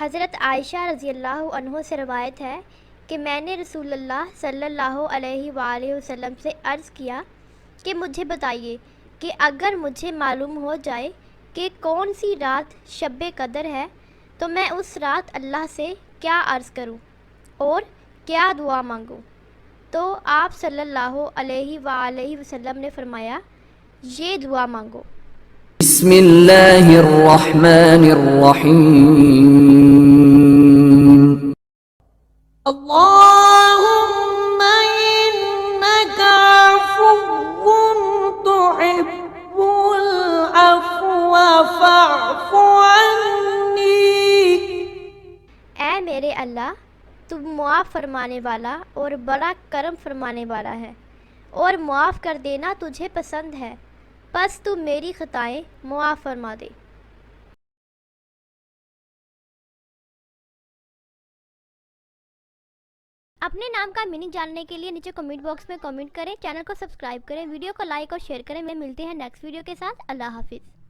حضرت عائشہ رضی اللہ عنہ سے روایت ہے کہ میں نے رسول اللہ صلی اللہ علیہ وآلہ وسلم سے عرض کیا کہ مجھے بتائیے کہ اگر مجھے معلوم ہو جائے کہ کون سی رات شب قدر ہے تو میں اس رات اللہ سے کیا عرض کروں اور کیا دعا مانگوں؟ تو آپ صلی اللہ علیہ وآلہ وسلم نے فرمایا، یہ دعا مانگو: بسم اللہ الرحمن الرحیم اللہم انکا عفو تحب العفو فاعف عنی۔ اے میرے اللہ، تو معاف فرمانے والا اور بڑا کرم فرمانے والا ہے، اور معاف کر دینا تجھے پسند ہے، پس تو میری خطائیں معاف فرما دے۔ اپنے نام کا میننگ جاننے کے لیے نیچے کمنٹ باکس میں کمنٹ کریں، چینل کو سبسکرائب کریں، ویڈیو کو لائک اور شیئر کریں۔ میں ملتے ہیں نیکسٹ ویڈیو کے ساتھ۔ اللہ حافظ۔